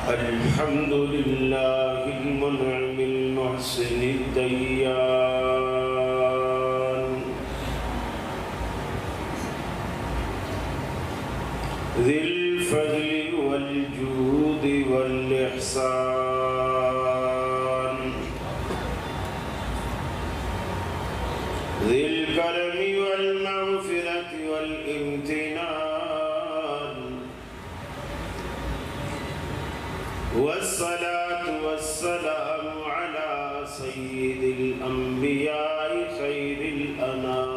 الحمد لله المنعم المحسن الديان ذي الفضل والجود والإحسان ذي الكرم والمغفرة والامتنان والصلاة والسلام على سيد الأنبياء خير الأنام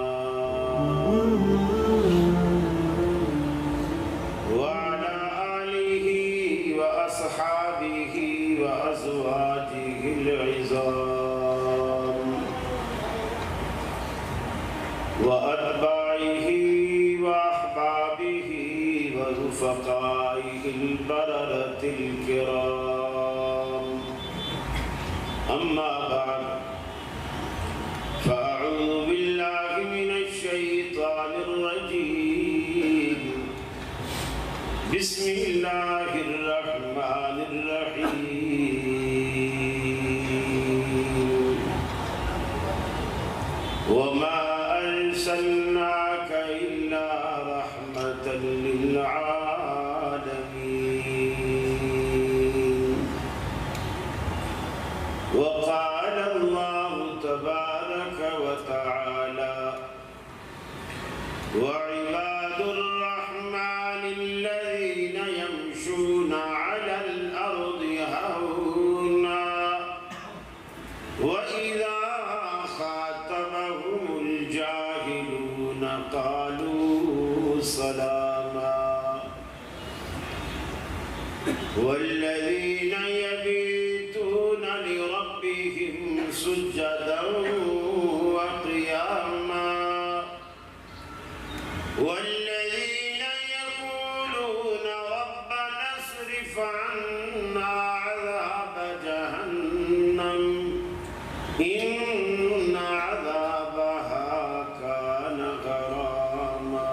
وعلى آله وأصحابه وأزواجه العظام وأتباعه وأحبابه ورفقائه البررة الكرام أما بعد فأعوذ بالله من الشيطان الرجيم بسم الله الرحمن الرحيم وما أرسلناك إلا رحمة للعالمين وقال الله تبارك وتعالى وعباد الرحمن الذين يمشون على الأرض هونا وإذا خاطبهم الجاهلون قالوا سلاما والذين يبيتون لربهم سجدا وقياما والذين يقولون ربنا اصرف عنا عذاب جهنم إن عذابها كان غراما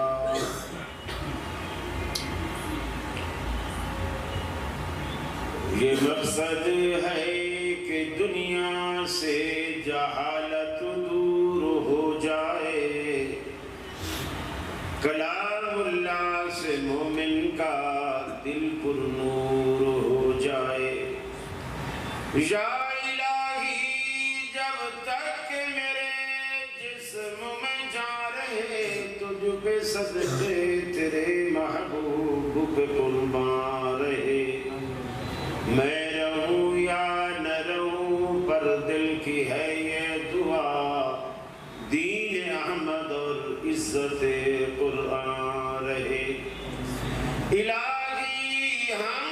یہ مقصد ہے کہ دنیا سے جہالت دور ہو جائے کلام اللہ سے مومن کا دل پر نور ہو جائے یا الہی جب تک میرے جسم میں جا رہے تجھ پہ صدقے تیرے محبوب پہ قربان رہے میں رہوں یا نہ رہوں پر دل کی ہے یہ دعا دین احمد اور عزت قرآن رہے الہی ہم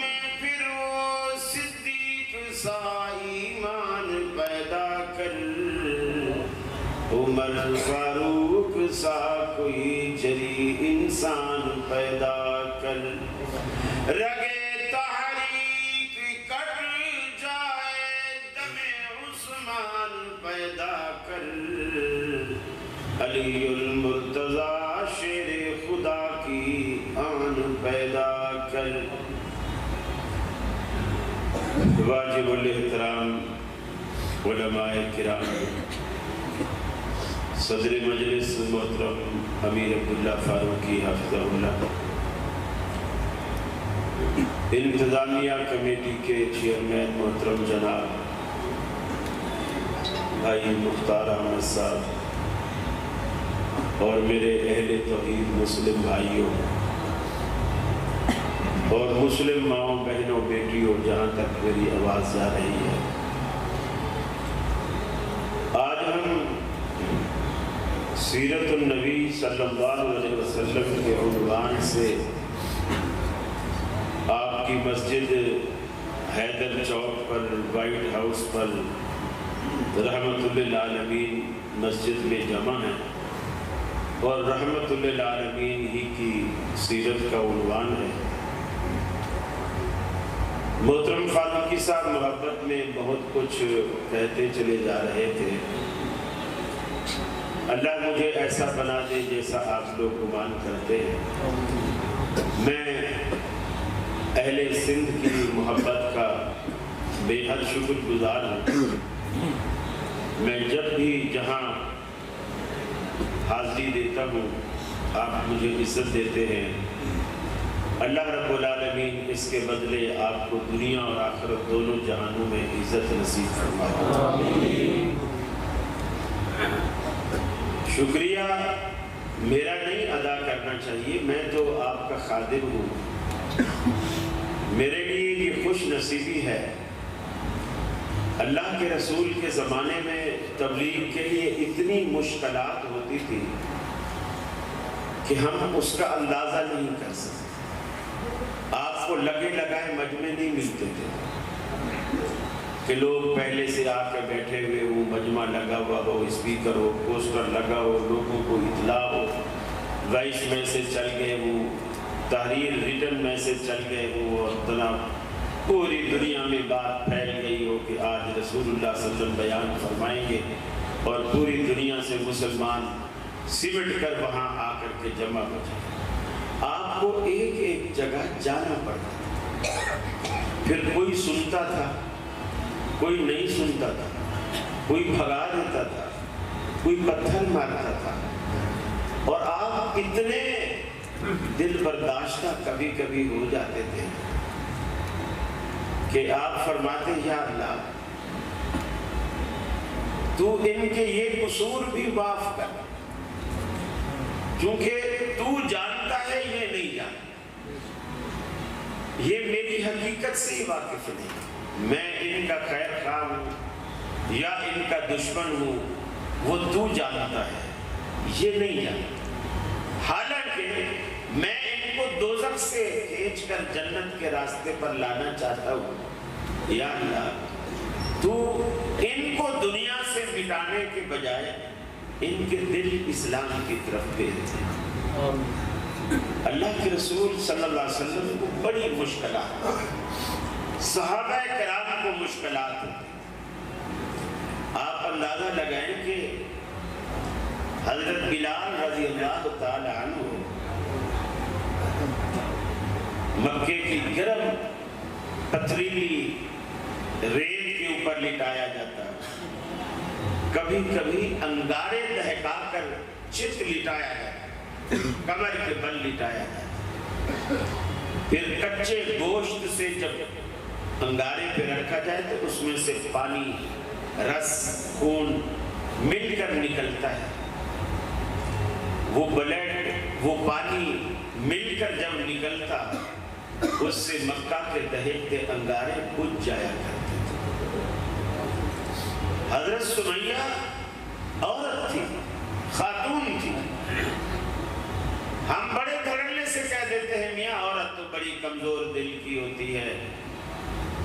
میں پھر وہ صدیق سا ایمان پیدا کر عمر فاروق سا کوئی جری انسان پیدا کر رگے تحریک کٹ جائے دم عثمان پیدا کر علی المرتضیٰ شیر خدا کی آن پیدا کر واجب الاحترام علماء کرام صدر مجلس محترم امیر عبداللہ فاروقی حفظہ اللہ انتظامیہ کمیٹی کے چیئرمین محترم جناب بھائی مختار احمد صاحب اور میرے اہل توحید مسلم بھائیوں اور مسلم ماؤں بہنوں بیٹیوں جہاں تک میری آواز جا رہی ہے آج ہم سیرت النبی صلی اللہ علیہ وسلم کے عنوان سے آپ کی مسجد حیدر چوک پر وائٹ ہاؤس پر رحمت للعالمین مسجد میں جمع ہیں اور رحمت للعالمین ہی کی سیرت کا عنوان ہے محترم فاروقی صاحب محبت میں بہت کچھ کہتے چلے جا رہے تھے اللہ مجھے ایسا بنا دے جیسا آپ لوگ گمان کرتے ہیں. میں اہل سندھ کی محبت کا بے حد شکر گزار ہوں۔ میں جب بھی جہاں حاضری دیتا ہوں آپ مجھے عزت دیتے ہیں، اللہ رب العالمین اس کے بدلے آپ کو دنیا اور آخرت دونوں جہانوں میں عزت نصیب فرمائے۔ شکریہ میرا نہیں ادا کرنا چاہیے، میں تو آپ کا خادم ہوں۔ میرے لیے یہ خوش نصیبی ہے، اللہ کے رسول کے زمانے میں تبلیغ کے لیے اتنی مشکلات ہوتی تھی کہ ہم اس کا اندازہ نہیں کر سکتے۔ آپ کو لگے لگائے مجمع نہیں ملتے تھے کہ لوگ پہلے سے آ کے بیٹھے ہوئے ہوں، مجمع لگا ہوا ہو، اسپیکر ہو، پوسٹر لگا ہو، لوگوں کو اطلاع ہو، وائس میسج چل گئے ہوں، تحریر ریٹن میسج چل گئے ہوں، اور جناب پوری دنیا میں بات پھیل گئی ہو کہ آج رسول اللہ صلی اللہ علیہ وسلم بیان فرمائیں گے، اور پوری دنیا سے مسلمان سمٹ کر وہاں آ کر کے جمع ہو جائے۔ آپ کو ایک ایک جگہ جانا پڑتا تھا، پھر کوئی سنتا تھا، کوئی نہیں سنتا تھا، کوئی بھگا دیتا تھا، کوئی پتھر مارتا تھا، اور آپ اتنے دل برداشتہ کبھی کبھی ہو جاتے تھے کہ آپ فرماتے یا اللہ تو ان کے یہ قصور بھی معاف کر، کیونکہ تو جانتا ہے یہ نہیں جانتا، یہ میری حقیقت سے ہی واقف نہیں، میں ان کا خیر خواہ ہوں یا ان کا دشمن ہوں، وہ تو جانتا ہے، یہ نہیں جانتا۔ حالانکہ میں ان کو دوزخ سے کھینچ کر جنت کے راستے پر لانا چاہتا ہوں، یا اللہ تو ان کو دنیا سے مٹانے کے بجائے ان کے دل اسلام کی طرف بھیج دے۔ اللہ کے رسول صلی اللہ علیہ وسلم کو بڑی مشکلات، صحابہ کرام کو مشکلات ہوتی۔ آپ اندازہ لگائیں کہ حضرت بلال رضی اللہ تعالی عنہ مکے کی گرم پتھریلی ریت کے اوپر لٹایا جاتا، کبھی کبھی انگارے دہکا کر چت لٹایا جاتا، کمر کے بل لٹایا جاتا، پھر کچے گوشت سے جب انگارے پہ رکھا جائے تو اس میں سے پانی، رس، خون مل کر نکلتا ہے، وہ بلڈ، وہ پانی مل کر جب نکلتا اس سے مکہ کے دہکتے انگارے بجھ جایا کرتے تھے۔ حضرت سمیہ عورت تھی، خاتون تھی، ہم بڑے دھڑلے سے کہہ دیتے ہیں میاں عورت تو بڑی کمزور دل کی ہوتی ہے،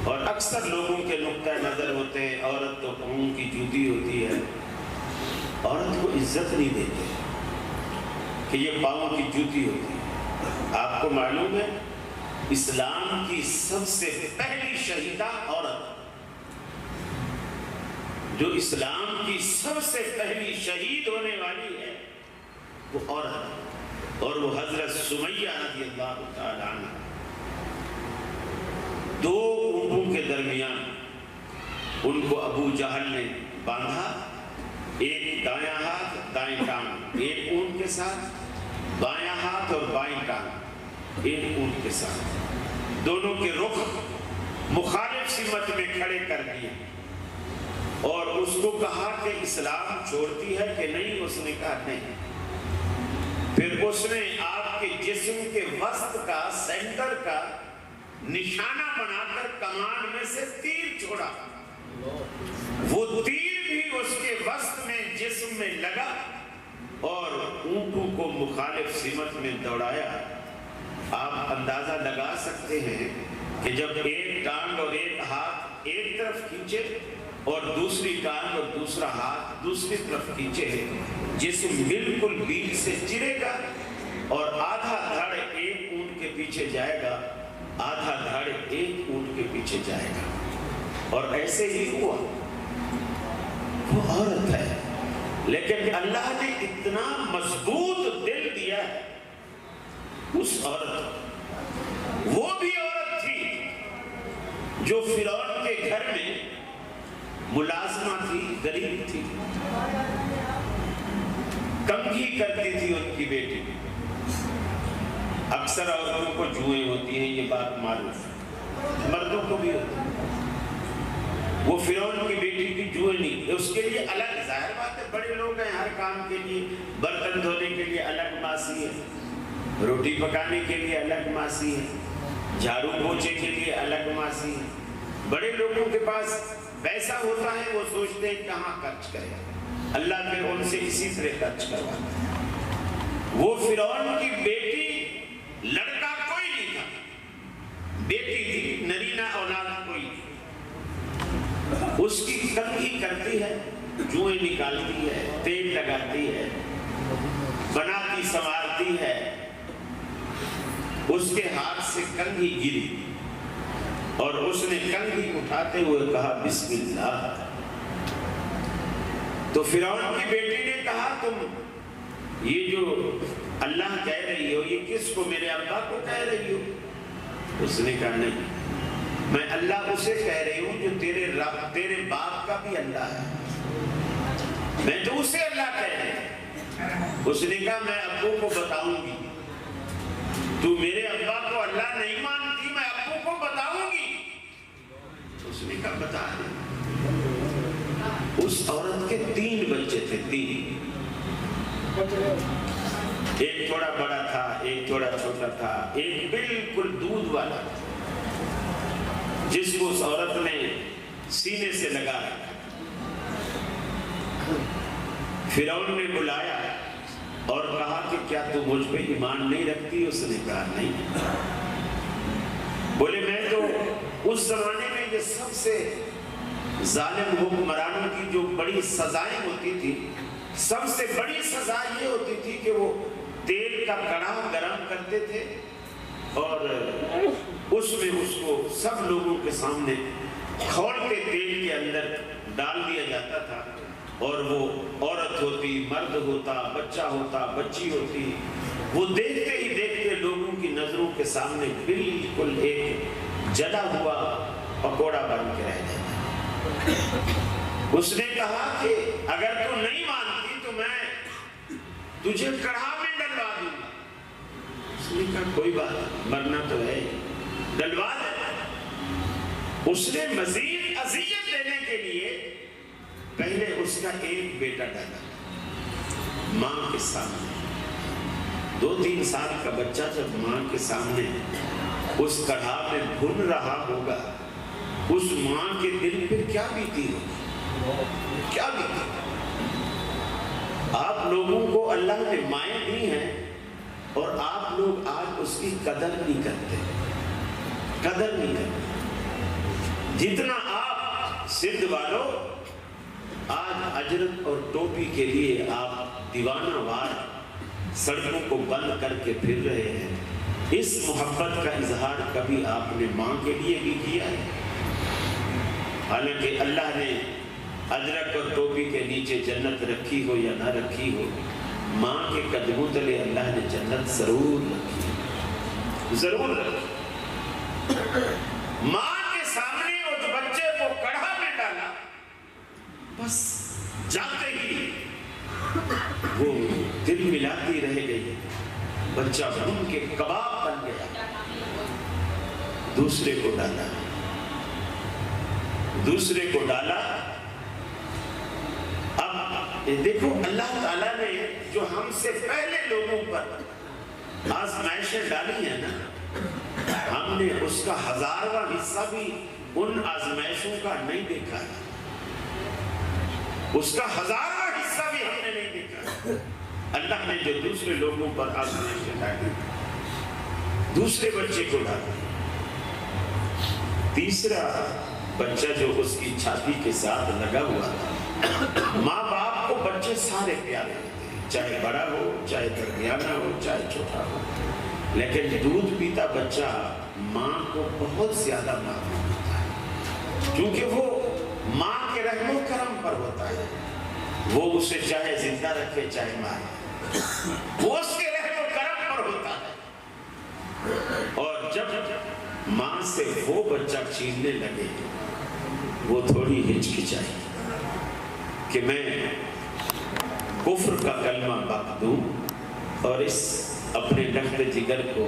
اور اکثر لوگوں کے نقطہ نظر ہوتے ہیں عورت تو پاؤں کی جوتی ہوتی ہے، عورت کو عزت نہیں دیتے کہ یہ پاؤں کی جوتی ہوتی ہے۔ آپ کو معلوم ہے اسلام کی سب سے پہلی شہیدہ عورت، جو اسلام کی سب سے پہلی شہید ہونے والی ہے وہ عورت، اور وہ حضرت سمیہ رضی اللہ تعالی عنہ۔ دو اونٹوں کے درمیان ان کو ابو جہل نے باندھا، ایک دایاں ہاتھ دائیں ٹانگ ایک اونٹ کے ساتھ، بایاں ہاتھ اور بائیں ٹانگ ایک اونٹ کے ساتھ، دونوں کے رخ مخالف سمت میں کھڑے کر دیے، اور اس کو کہا کہ اسلام چھوڑتی ہے کہ نہیں؟ اس نے کہا نہیں۔ پھر اس نے آپ کے جسم کے وسط کا، سینٹر کا نشانہ بنا کر کمان میں سے تیر چھوڑا، وہ تیر بھی اس کے وسط میں جسم میں لگا اور اونٹوں کو مخالف سمت میں دوڑایا۔ آپ اندازہ لگا سکتے ہیں کہ جب ایک ٹانگ اور ایک ہاتھ ایک طرف کھینچے اور دوسری ٹانگ اور دوسرا ہاتھ دوسری طرف کھینچے، جسم بالکل بیچ سے چرے گا، اور آدھا دھڑ ایک اونٹ کے پیچھے جائے گا، آدھا دھڑ ایک اونٹ کے پیچھے جائے گا، اور ایسے ہی ہوا۔ وہ عورت ہے، لیکن اللہ نے اتنا مضبوط دل دیا ہے اس عورت، وہ بھی عورت جو فرعون کے گھر میں ملازمہ تھی، غریب تھی، کمگی کرتی تھی ان کی بیٹی. اکثر عورتوں کو جوئیں ہوتی ہیں، یہ بات معروف ہے، مردوں کو بھی ہوتی ہے. وہ فرعون کی بیٹی کی جوئیں نہیں، اس کے لیے الگ، ظاہر بات ہے بڑے لوگ ہیں، ہر کام کے لیے، برتن دھونے کے لیے الگ ماسی ہے، روٹی پکانے کے لیے الگ ماسی ہے، جھاڑو پوچھے کے لیے الگ ماسی ہے. بڑے لوگوں کے پاس پیسہ ہوتا ہے، وہ سوچتے ہیں کہاں خرچ کرے، اللہ پھر ان سے اسی طرح خرچ کرواتا ہے. وہ فرعون کی بیٹی، لڑکا کوئی نہیں تھا، بیٹی تھی، نرینہ اولاد کوئی تھی. اس کی کنگھی کرتی ہے، جوئیں نکالتی ہے، تیل لگاتی ہے، بناتی سنوارتی ہے. اس کے ہاتھ سے کنگھی گری اور اس نے کنگھی اٹھاتے ہوئے کہا بسم اللہ. تو فرعون کی بیٹی نے کہا تم یہ جو اللہ کہہ رہی ہو یہ کس کو، میرے ابا کو کہہ رہی ہو؟ اس نے کہا نہیں، میں اللہ اسے کہہ رہی ہوں جو تیرے رب، تیرے باپ کا بھی اللہ ہے، میں تو اسے اللہ کہہ رہی ہوں. اس نے کہا میں ابو کو بتاؤں گی، تو میرے ابا کو اللہ نہیں مانتی، میں ابو کو بتاؤں گی. اس نے کہا بتا دے. اس عورت کے 3 بچے تھے، 3. ایک تھوڑا بڑا تھا، ایک تھوڑا چھوٹا تھا، ایک بالکل دودھ والا تھا جس کو اس عورت نے سینے سے لگا رکھا. فرعون نے بلایا اور کہا کہ کیا تو مجھ پہ ایمان نہیں رکھتی؟ اس نے کہا نہیں. بولے میں تو اس زمانے میں یہ سب سے ظالم حکمرانوں کی جو بڑی سزائیں ہوتی تھی، سب سے بڑی سزا یہ ہوتی تھی کہ وہ تیل کا کڑاہ گرم کرتے تھے اور اس میں اس کو سب لوگوں کے سامنے کھولتے تیل کے اندر ڈال دیا جاتا تھا. اور وہ عورت ہوتی، مرد ہوتا، بچہ ہوتا، بچی ہوتی، وہ دیکھتے ہی دیکھتے لوگوں کی نظروں کے سامنے بالکل ایک جلا ہوا پکوڑا بن کے رہ جاتا. اس نے کہا کہ اگر تو نہیں مانتی تو میں تجھے کڑھا میں ڈلوا دوں گا. اس نے کہا کوئی بات، مرنا تو ہے، ڈلوا دے. اس نے مزید اذیت دینے کے لیے پہلے اس کا ایک بیٹا ڈالا ماں کے سامنے. 2-3 سال کا بچہ جب ماں کے سامنے اس کڑھا میں بھن رہا ہوگا، اس ماں کے دل پر کیا بیتی ہوگی، کیا بیتی. آپ لوگوں کو اللہ نے مائیں دی ہیں اور آپ لوگ آج اس کی قدر نہیں کرتے، قدر نہیں کرتے. جتنا آپ سندھ والوں آج اجرت اور ٹوپی کے لیے آپ دیوانہ وار سڑکوں کو بند کر کے پھر رہے ہیں، اس محبت کا اظہار کبھی آپ نے ماں کے لیے بھی کیا ہے؟ حالانکہ اللہ نے اجرت اور ٹوپی کے نیچے جنت رکھی ہو یا نہ رکھی ہو، ماں کے قدموں تلے اللہ نے جنت ضرور رکھی، ضرور رکھی. ماں کے سامنے اس بچے کو کڑھا میں ڈالا، بس جاتے ہی وہ دل ملاتی رہ گئی، بچہ بھون کے کباب بن گیا. دوسرے کو ڈالا، دوسرے کو ڈالا. اب دیکھو اللہ تعالیٰ نے جو ہم سے پہلے لوگوں پر آزمائشیں ڈالی ہیں نا، ہم نے اس کا 1000واں حصہ بھی ان آزمائشوں کا نہیں دیکھا ہے، اس کا 1000واں حصہ بھی ہم نے نہیں دیکھا. اللہ نے جو دوسرے لوگوں پر آزمائشیں ڈالی، دوسرے بچے کو ڈالا. تیسرا بچہ جو اس کی چھاتی کے ساتھ لگا ہوا تھا، ماں باپ کو بچے سارے پیارے ہوتے ہیں، چاہے بڑا ہو، چاہے درمیانہ ہو، چاہے چھوٹا ہو، لیکن دودھ پیتا بچہ ماں کو بہت زیادہ محبوب ہوتا ہے، کیونکہ وہ ماں کے رحم و کرم پر ہوتا ہے. وہ اسے چاہے زندہ رکھے چاہے مارے، وہ اس کے رحم و کرم پر ہوتا ہے. اور جب ماں سے وہ بچہ چھیننے لگے، وہ تھوڑی ہچکچائی کہ میں کفر کا کلمہ بک دوں اور اس اپنے لخت جگر کو،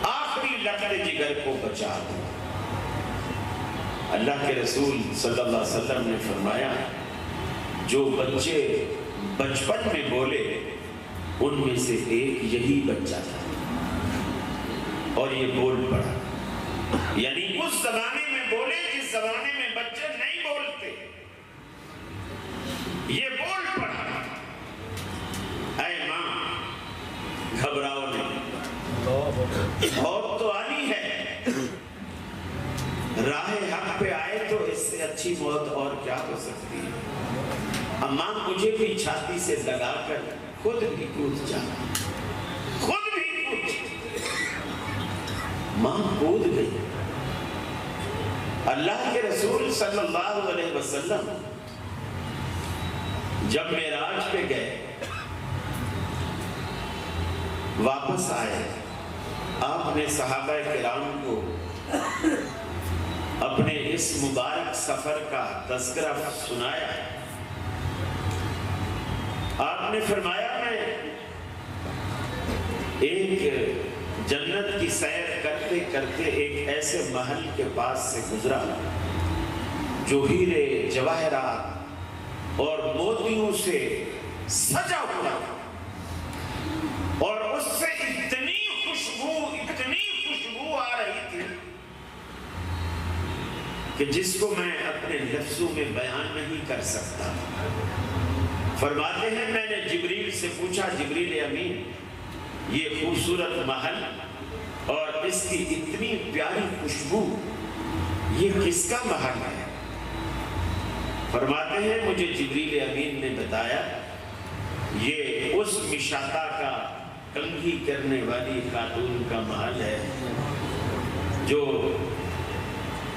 آخری لخت جگر کو بچا دوں۔ اللہ کے رسول صلی اللہ علیہ وسلم نے فرمایا جو بچے بچپن میں بولے ان میں سے ایک یہی بچہ تھا، اور یہ بول پڑا۔ یعنی اس زمانے میں بولے جس زمانے میں بچے نہیں بولتے، یہ بول پڑا۔ اے ماں گھبراؤ نہیں، موت تو آنی ہے، راہ حق پہ آئے تو اس سے اچھی موت اور کیا ہو سکتی ہے۔ اماں مجھے بھی چھاتی سے لگا کر خود بھی کود جا، خود بھی کود۔ ماں کود گئی۔ اللہ کے رسول صلی اللہ علیہ وسلم جب معراج پہ گئے، واپس آئے، آپ نے صحابہ کرام کو اپنے اس مبارک سفر کا تذکرہ سنایا۔ آپ نے فرمایا میں ایک جنت کی سیر کرتے کرتے ایک ایسے محل کے پاس سے گزرا جو ہیرے جواہرات اور موتیوں سے سجا ہوا، اور اس سے اتنی خوشبو آ رہی تھی کہ جس کو میں اپنے لفظوں میں بیان نہیں کر سکتا۔ فرماتے ہیں میں نے جبریل سے پوچھا، جبریل امین یہ خوبصورت محل اور اس کی اتنی پیاری خوشبو یہ کس کا محل ہے؟ فرماتے ہیں مجھے جبریل امین نے بتایا یہ اس مشاطہ کا کنگھی کرنے والی خاتون کا محل ہے جو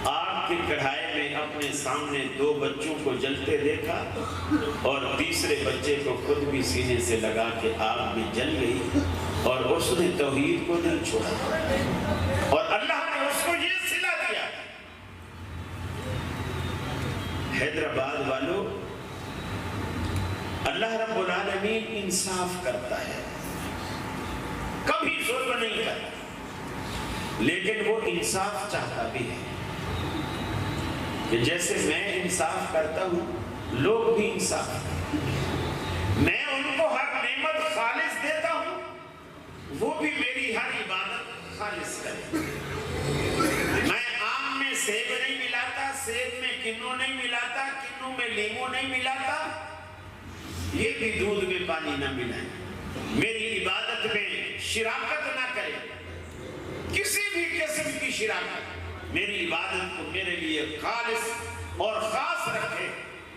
آگ کی کڑھائی میں اپنے سامنے 2 بچوں کو جلتے دیکھا اور تیسرے بچے کو خود بھی سینے سے لگا کے آگ میں جل گئی، اور اس نے توحید کو نہیں چھوڑا، اور اللہ نے اس کو یہ صلہ دیا۔ حیدرآباد والوں، اللہ رب العالمین انصاف کرتا ہے، کبھی ظلم نہیں کرتا، لیکن وہ انصاف چاہتا بھی ہے کہ جیسے میں انصاف کرتا ہوں لوگ بھی انصاف کرتے ہیں۔ میں ان کو ہر نعمت خالص دیتا ہوں، وہ بھی میری ہر عبادت خالص کرے۔ میں آم میں سیب نہیں ملاتا، سیب میں کنو نہیں ملاتا، کنو میں لیمو نہیں ملاتا، یہ بھی دودھ میں پانی نہ ملائیں۔ میری عبادت میں شراکت نہ کرے، کسی بھی قسم کی شراکت، میری عبادت کو میرے لیے خالص اور خاص رکھے،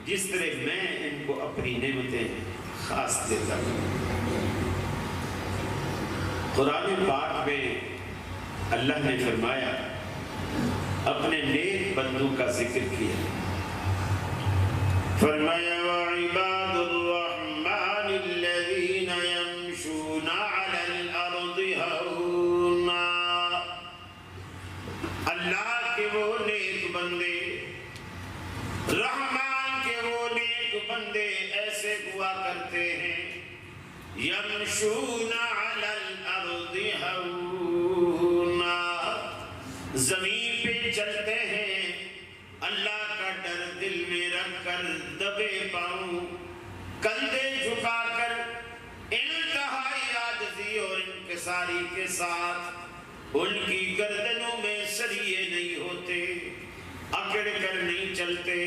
جس طرح میں ان کو اپنی نعمتیں خاص دیتا ہوں۔ قرآن پاک میں اللہ نے فرمایا، اپنے نیک بندوں کا ذکر کیا، فرمایا وَعِبَادُ الرَّحْمَنِ الَّذِينَ يَمْشُونَ عَلَى الْأَرْضِ هَوْنًا۔ اللہ کے وہ نیک بندے، رحمان کے وہ نیک بندے ایسے ہوا کرتے ہیں، یمشون علی الارض ہونا، زمین پہ چلتے ہیں اللہ کا ڈر دل میں رکھ کر، دبے پاؤں، کندھے جھکا کر، انتہائی عاجزی اور انکساری کے ساتھ۔ ان کی گردنوں میں سریے نہیں ہوتے، اکڑ کر نہیں چلتے،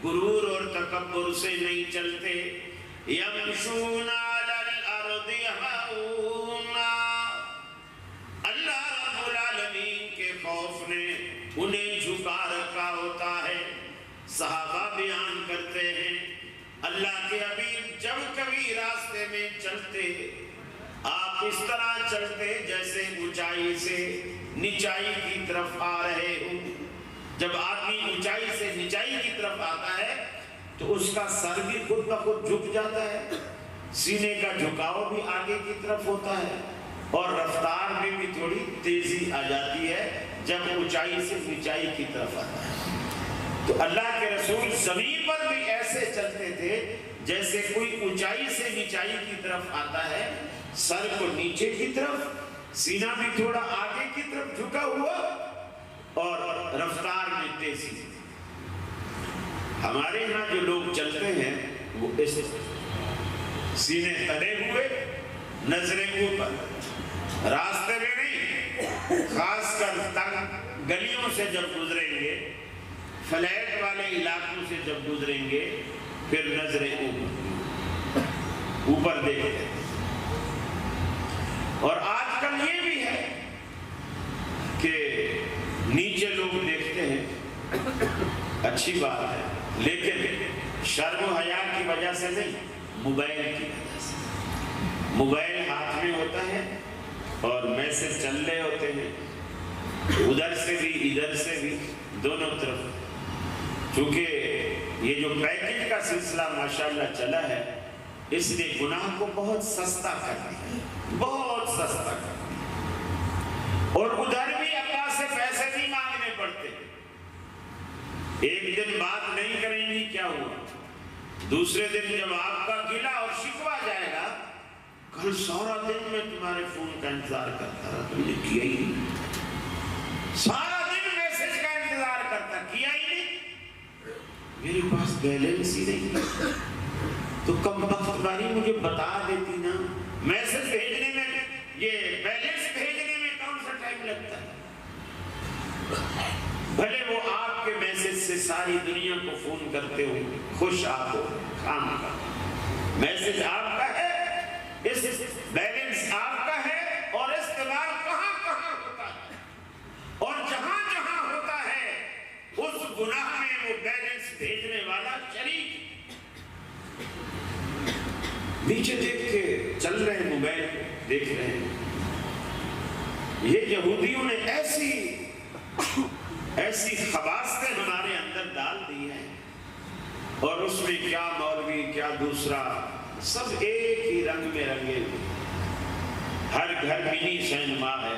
غرور اور تکبر سے نہیں چلتے۔ یمشون علی الارض ہونا، اللہ رب العالمین کے خوف نے انہیں جھکا رکھا ہوتا ہے۔ صحابہ بیان کرتے ہیں اللہ کے حبیب جب کبھی راستے میں چلتے، آپ اس طرح چلتے جیسے اونچائی سے نچائی کی طرف آ رہے ہوں۔ جب آدمی اونچائی سے نچائی کی طرف آتا ہے تو اس کا سر بھی خود بخود جھک جاتا ہے، سینے کا جھکاؤ بھی آگے کی طرف ہوتا ہے، اور رفتار میں بھی تھوڑی تیزی آ جاتی ہے، جب اونچائی سے اونچائی کی طرف آتا ہے۔ تو اللہ کے رسول زمین پر بھی ایسے چلتے تھے جیسے کوئی اونچائی سے اونچائی کی طرف آتا ہے، سر کو نیچے کی طرف، سینہ بھی تھوڑا آگے کی طرف جھکا ہوا اور رفتار میں تیزی۔ ہمارے یہاں جو لوگ چلتے ہیں وہ اس سینے تلے ہوئے، نظریں اوپر، راستے میں نہیں، خاص کر تنگ گلیوں سے جب گزریں گے، فلیٹ والے علاقوں سے جب گزریں گے، پھر نظریں اوپر دیکھتے ہیں۔ اور آج کل یہ بھی ہے کہ نیچے لوگ دیکھتے ہیں، اچھی بات ہے، لیکن شرم و حیا کی وجہ سے نہیں، موبائل کی وجہ سے۔ موبائل ہاتھ میں ہوتا ہے اور میسج چل رہے ہوتے ہیں، ادھر سے بھی ادھر سے بھی، دونوں طرف۔ چونکہ یہ جو پیکج کا سلسلہ ماشاءاللہ چلا ہے، اس نے گناہ کو بہت سستا کر دیا، بہت سستا کر دیا۔ اور ادھر بھی اللہ سے پیسے نہیں مانگنے پڑتے، ایک دن بات نہیں کریں گی کیا ہوا، دوسرے دن جب آپ کا گلہ اور شکوہ جائے گا، کل سارا دن میں تمہارے فون کا انتظار کرتا رہا، تم نے کیا ہی نہیں، سارا دن میسج کا انتظار کرتا، کیا ہی نہیں، میرے پاس بیلنس ہی نہیں، تو کم وقت باری مجھے بتا دیتی نا، میسج بھیجنے میں، یہ بیلنس بھیجنے میں کون سا ٹائم لگتا ہے؟ بھلے وہ آپ کے میسج سے ساری دنیا کو فون کرتے ہو، خوش آپ ہو، کام کا میسج آپ کا ہے، اس بیلنس آپ کا ہے، اور استعمال کہاں کہاں ہوتا ہے، اور جہاں جہاں ہوتا ہے اس گناہ میں وہ بیلنس بھیجنے والا شریک۔ نیچے دیکھ کے چل رہے ہیں، موبائل دیکھ رہے ہیں۔ یہ یہودیوں نے ایسی خباثتیں ہمارے اندر ڈال دی ہیں، اور اس میں کیا مولوی کیا دوسرا، سب ایک ہی رنگ میں رنگے ہوئے۔ ہر گھر منی سینما ہے،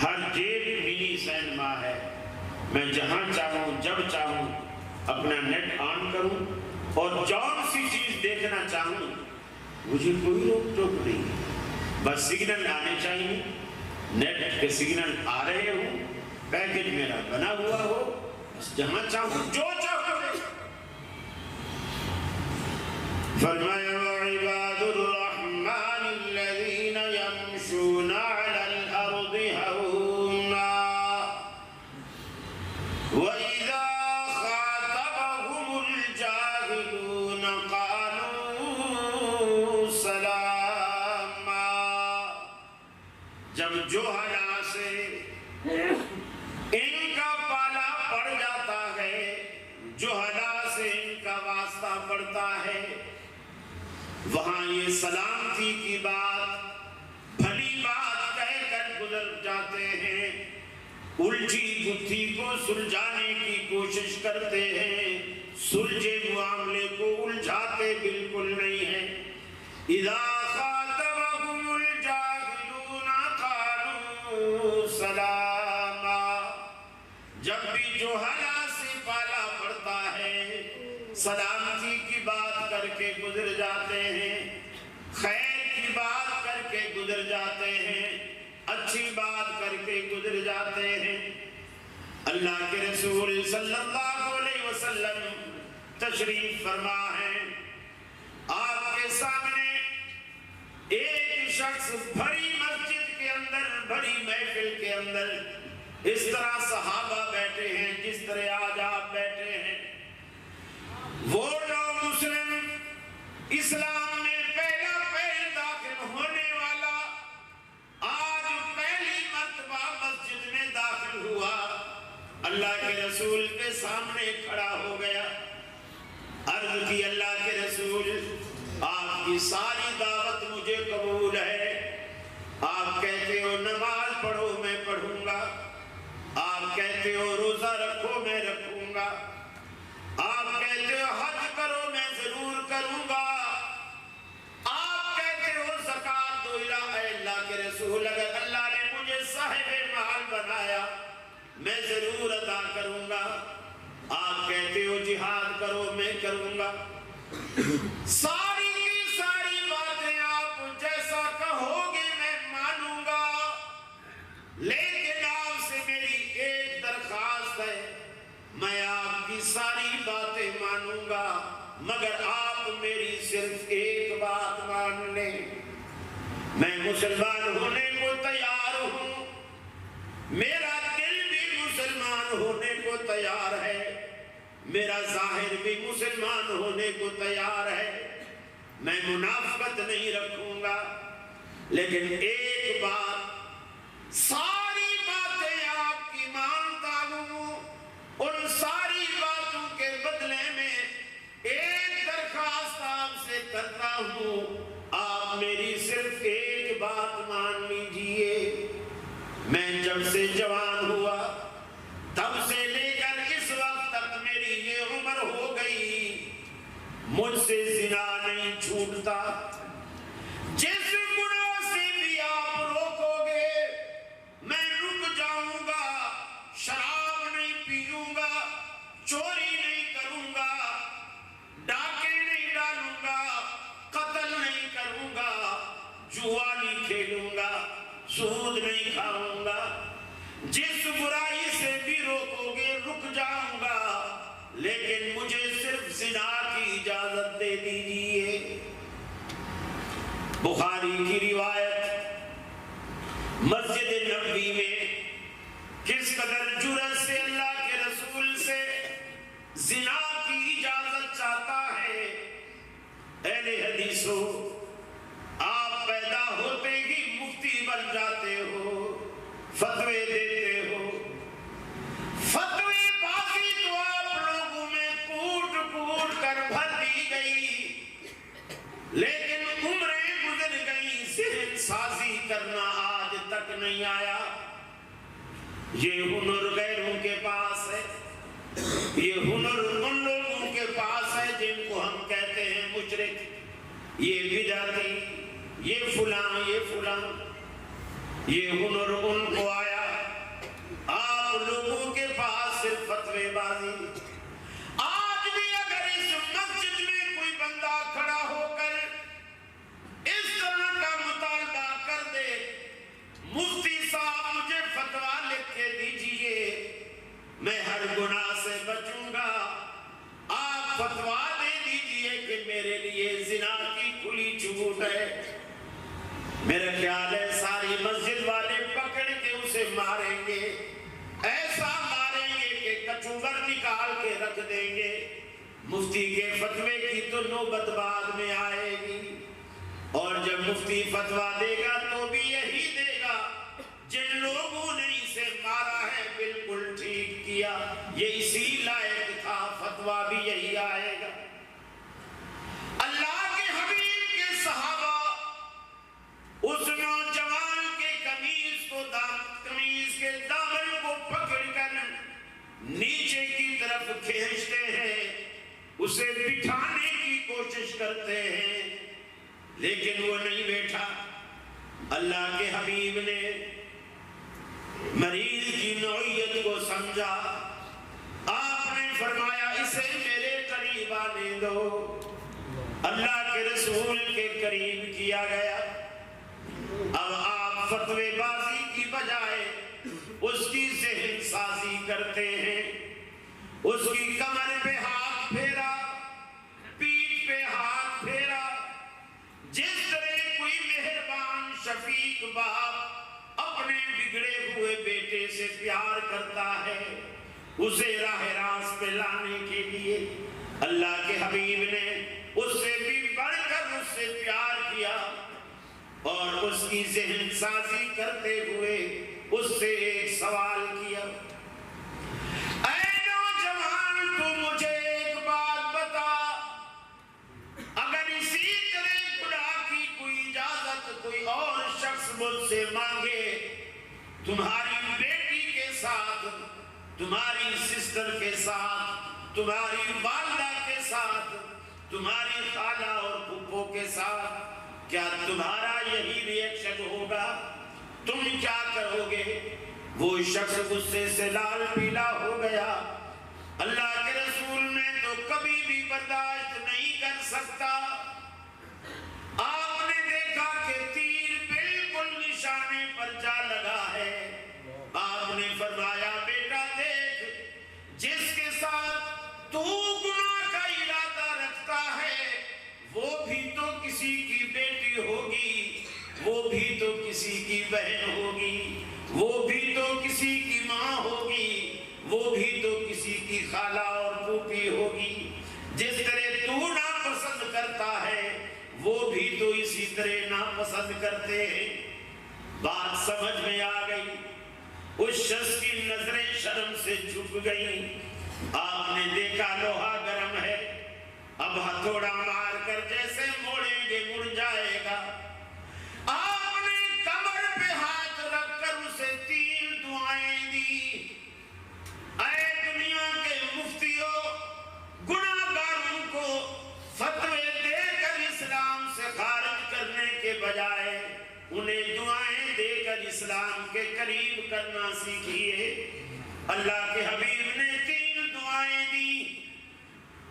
ہر جیب منی سینما ہے، میں جہاں چاہوں جب چاہوں اپنا نیٹ آن کروں اور جون سی چیز دیکھنا چاہوں، مجھے کوئی روک ٹوک نہیں، بس سگنل آنے چاہیے، نیٹ کے سگنل آ رہے ہوں، پیکج میرا بنا ہوا ہو، بس جہاں چاہوں جو چاہوں۔ فرمایا وعباد الرحمن الذین یمشون علی الارض ہونا وَإِذَا خَاطَبَهُمُ الْجَاهِلُونَ قَالُوا سَلَامًا۔ جب جوہلا سے ان کا پالا پڑ جاتا ہے، جوہلا سے ان کا واسطہ پڑتا ہے، وہاں یہ سلامتی کی بات، بھلی بات کہہ کر گزر جاتے ہیں، الجھی گتھی کو سلجھانے کی کوشش کرتے ہیں، سلجھے معاملے کو الجھاتے بالکل نہیں ہیں۔ اذا خاطبهم الجاہلون قالوا سلاما۔ جب بھی جوہلا سے پالا پڑتا ہے، سلامتی کی بات کر کے گزر جاتے ہیں، خیر کی بات کر کے گزر جاتے ہیں، اچھی بات کر کے گزر جاتے ہیں۔ اللہ کے رسول صلی اللہ علیہ وسلم تشریف فرما ہے، آپ کے سامنے ایک شخص بھری مسجد کے اندر، بھری محفل کے اندر اس طرح صحابہ بیٹھے ہیں جس طرح آج آپ بیٹھے ہیں، وہ لوگ مسلم اسلام میں پہلا داخل ہونے والا آج پہلی مرتبہ مسجد میں داخل ہوا، اللہ کے رسول کے سامنے کھڑا ہو گیا، عرض کی اللہ کے رسول آپ کی ساری دعوت مجھے قبول ہے، آپ کہتے ہو نماز پڑھو میں پڑھوں گا، آپ کہتے ہو روزہ رکھو میں رکھوں گا، آپ کہتے ہو حج کرو میں ضرور کروں گا، آپ کہتے ہو زکوٰۃ دو، اے اللہ کے رسول اگر اللہ نے مجھے صاحب مال بنایا کہتے ہو جہاد کرو میں کروں گا، ساری کی ساری باتیں آپ جیسا کہو گے میں مانوں گا، لیکن آپ سے میری ایک درخواست ہے، میں آپ کی ساری باتیں مانوں گا مگر آپ میری صرف ایک بات مان لیں، میں مسلمان ہونے کو تیار ہوں، میرا دل بھی مسلمان ہونے کو تیار ہے، میرا ظاہر بھی مسلمان ہونے کو تیار ہے، میں منافقت نہیں رکھوں گا، لیکن ایک بات، ساری باتیں آپ کی مانتا ہوں، ان ساری باتوں کے بدلے میں ایک درخواست آپ سے کرتا ہوں، آپ میری صرف ایک بات مان لیجئے، میں جب سے جوان ہوا تب سے لے کر اس وقت تک میری یہ عمر ہو گئی، مجھ سے زنا نہیں چھوٹتا، جس گناہ سے بھی آپ روکو گے میں رک جاؤں گا، شراب نہیں پیوں گا، چوری نہیں کروں گا، ڈاکے نہیں ڈالوں گا، قتل نہیں کروں گا، جوا نہیں کھیلوں گا، سود نہیں کھاؤں گا، جس برائی سے بھی روکو گے رک جاؤں گا، لیکن مجھے صرف زنا کی اجازت دے دیجئے۔ بخاری کی روایت، مسجد نبوی میں کس قدر جرأت سے اللہ کے رسول سے زنا کی اجازت چاہتا ہے۔ اہل حدیثو، آپ پیدا ہوتے ہی مفتی بن جاتے ہو، فتوے دیتے ہو، فتوے بازی تو آپ لوگوں میں کوٹ کوٹ کر بھر دی گئی، لیکن عمریں گزر گئی، ذہن سازی کرنا آج تک نہیں آیا۔ یہ ہنر غیروں کے پاس ہے، یہ ہنر ان لوگوں کے پاس ہے جن کو ہم کہتے ہیں مشرک، یہ بدعتی، یہ فلاں یہ فلاں، یہ ہنر ان کو آیا، آپ لوگوں کے پاس صرف فتوے بازی۔ آج بھی اگر اس مسجد میں کوئی بندہ کھڑا ہو کر اس طرح کا مطالبہ کر دے، مفتی صاحب مجھے فتویٰ لکھ کے دیجئے، میں ہر گناہ سے بچوں گا، آپ فتویٰ دے دیجئے کہ میرے لیے زنا کی کھلی چھوٹ ہے، میرا خیال ہے ساری مسجد والے پکڑ کے اسے ماریں گے، ایسا ماریں گے کہ کچوبر نکال کے رکھ دیں گے۔ مفتی کے فتوے کی تو نوبت بعد میں آئے گی، اور جب مفتی فتویٰ دے گا تو بھی یہی دے گا، جن لوگوں نے اسے مارا ہے بالکل ٹھیک کیا، یہ اسی لائق تھا، فتویٰ بھی یہی آئے گا۔ اللہ کے حبیب کے صحابہ اس نوجوان کے قمیض کے دامن کو پکڑ کر نیچے کی طرف کھینچتے ہیں، اسے بٹھانے کی کوشش کرتے ہیں، لیکن وہ نہیں بیٹھا۔ اللہ کے حبیب نے مریض کی نوعیت کو سمجھا، آپ نے فرمایا اسے میرے قریب آنے دو۔ اللہ کے رسول کے قریب کیا گیا، اب آپ فتوے بازی کی بجائے اس کی ذہن سازی کرتے ہیں، اس کی کمر پہ ہاتھ پھیرا، پیٹھ پہ ہاتھ پھیرا، جس طرح کوئی مہربان شفیق باپ اپنے بگڑے ہوئے بیٹے سے پیار کرتا ہے، اسے راہ راست پہ لانے کے لیے اللہ کے حبیب نے اس سے بھی بڑھ کر اس سے پیار کیا، اور اس کی ذہن سازی کرتے ہوئے اس سے ایک سوال کیا، اے نوجوان تو مجھے ایک بات بتا، اگر اسی طرح خدا کی کوئی اجازت کوئی اور شخص مجھ سے مانگے، تمہاری بیٹی کے ساتھ، تمہاری سسٹر کے ساتھ، تمہاری والدہ کے ساتھ، تمہاری خالہ اور پھپھو کے ساتھ، کیا تمہارا یہی ری ایکشن ہوگا؟ تم کیا کرو گے؟ وہ شخص غصے سے لال پیلا ہو گیا۔ اللہ کے رسول میں تو کبھی بھی برداشت نہیں کر سکتا۔ آپ نے دیکھا کہ تیر بالکل نشانے پر جا لگا ہے۔ آپ نے فرمایا بیٹا دیکھ، جس کے ساتھ تو گناہ کا ارادہ رکھتا ہے وہ بھی تو کسی کی بیٹی ہوگی، وہ بھی تو کسی کی بہن ہوگی، وہ بھی تو کسی کی ماں ہوگی، وہ بھی تو کسی کی خالہ اور پھوپھی ہوگی۔ جس طرح تو ناپسند کرتا ہے وہ بھی تو اسی طرح ناپسند کرتے ہیں۔ بات سمجھ میں آ گئی۔ اس شخص کی نظریں شرم سے جھک گئیں۔ آپ نے دیکھا لوہا گرم ہے، اب ہتھوڑا مار کر جیسے موڑیں گے مڑ جائے گا۔ آپ نے کمر پہ ہاتھ رکھ کر اسے 3 دعائیں دی۔ اے دنیا کے مفتیوں، گناہگاروں کو فتوے دے کر اسلام سے خارج کرنے کے بجائے انہیں دعائیں دے کر اسلام کے قریب کرنا سیکھیے۔ اللہ کے حبیب نے 3 دعائیں دی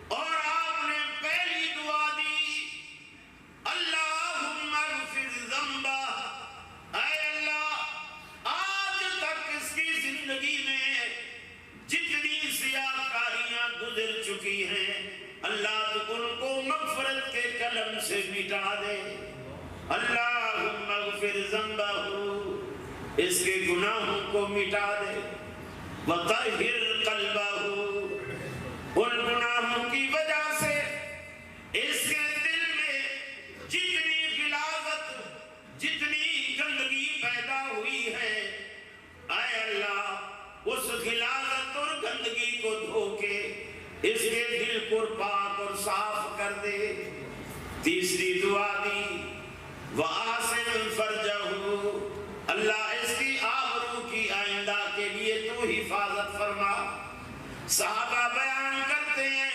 اور آپ نے پہلی دعا دی، اللہم اغفر ذنبہ، اے اللہ آج تک اس کی زندگی میں جتنی سیاہکاریاں گزر چکی ہیں اللہ تو ان کو مغفرت کے قلم سے مٹا دے۔ اللہم اغفر ذنبہ، اس کے گناہوں کو مٹا دے۔ وطہر قلبہ، ان گناہوں کی وجہ سے اس کے دل میں جتنی غلاظت، جتنی گندگی پیدا ہوئی ہے، اے اللہ اس غلاظت اور گندگی کو دھو کے اس کے دل کو پاک اور صاف کر دے۔ تیسری دعا دی، وَآسِن فَرْجَهُ، اللہ اس کی آبرو کی آئندہ کے لیے تو حفاظت فرما۔ صحابہ بیان کرتے ہیں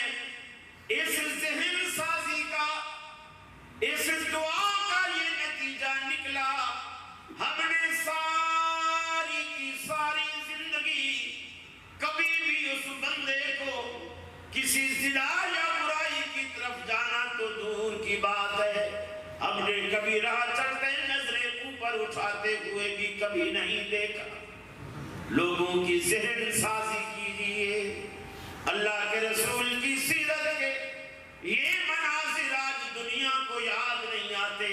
اس ذہن سازی کا، اس دعا کا یہ نتیجہ نکلا، ہم نے ساری کی ساری زندگی کبھی بھی اس بندے کو کسی زنا یا برائی کی طرف جانا تو دور کی بات ہے، ہم نے کبھی راہ چلتے نظریں اوپر اٹھاتے ہوئے بھی کبھی نہیں دیکھا۔ لوگوں کی ذہن سازی کیجیے۔ اللہ کے رسول کی سیرت کے یہ مناظر آج دنیا کو یاد نہیں آتے،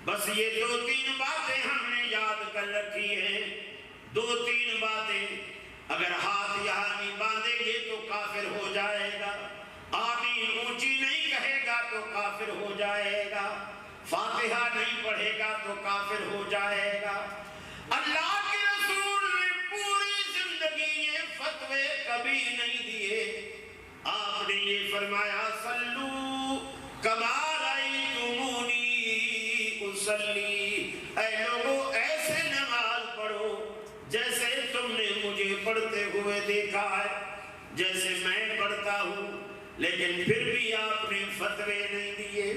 بس یہ 2-3 باتیں ہم نے یاد کر رکھی ہیں۔ 2-3 باتیں، اگر ہاتھ یہاں نہیں باندھیں گے تو کافر ہو جائے گا، آمین اونچی نہیں کہے گا تو کافر ہو جائے گا، فاتحہ نہیں پڑھے گا تو کافر ہو جائے گا۔ اللہ کے رسول نے پوری زندگی یہ فتوے کبھی نہیں دیے۔ آپ نے یہ فرمایا، صلو کما رأیتمونی اصلی، اے لوگوں ایسے نماز پڑھو جیسے تم نے مجھے پڑھتے ہوئے دیکھا ہے، جیسے میں پڑھتا ہوں۔ لیکن پھر بھی آپ نے فتوے نہیں دیے۔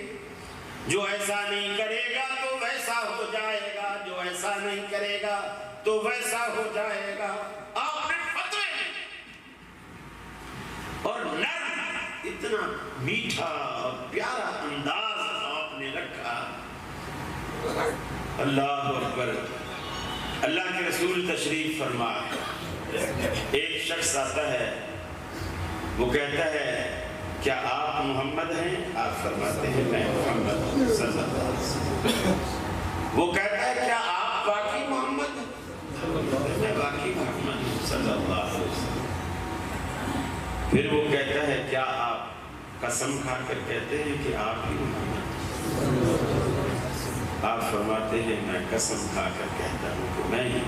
جو ایسا نہیں کرے گا تو ویسا ہو جائے گا، جو ایسا نہیں کرے گا تو ویسا ہو جائے گا۔ آپ نے فتوے اور نرم، اتنا میٹھا اور پیارا انداز آپ نے رکھا۔ اللہ اکبر۔ اللہ کے رسول تشریف فرما، ایک شخص آتا ہے، وہ کہتا ہے کیا آپ محمد ہیں؟ آپ فرماتے ہیں میں محمد ہوں صلی اللہ علیہ وسلم۔ وہ کہتا ہے کیا آپ واقعی محمد ہیں؟ میں واقعی محمد ہوں صلی اللہ علیہ وسلم۔ پھر وہ کہتا ہے کیا آپ قسم کھا کر کہتے ہیں کہ آپ ہی محمد ہیں؟ آپ فرماتے ہیں میں قسم کھا کر کہتا ہوں کہ میں ہی۔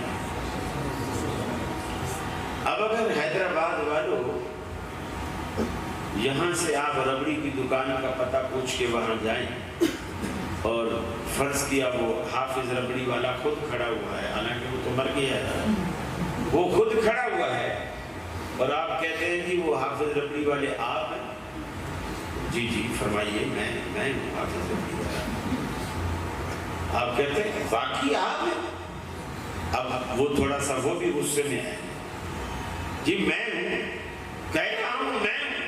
اب اگر حیدرآباد والوں یہاں سے آپ ربڑی کی دکان کا پتہ پوچھ کے وہاں جائیں اور فرض کیا وہ حافظ ربڑی والا خود کھڑا ہوا ہے، حالانکہ وہ تو مر گیا ہے، وہ خود کھڑا ہوا ہے اور آپ کہتے ہیں کہ وہ حافظ ربڑی والے آپ ہیں؟ جی جی فرمائیے میں ہوں حافظ ربڑی والا۔ آپ کہتے ہیں واقعی آپ ہیں؟ اب وہ تھوڑا سا وہ بھی غصے میں ہے، جی میں ہوں، کہہ رہا ہوں میں ہوں۔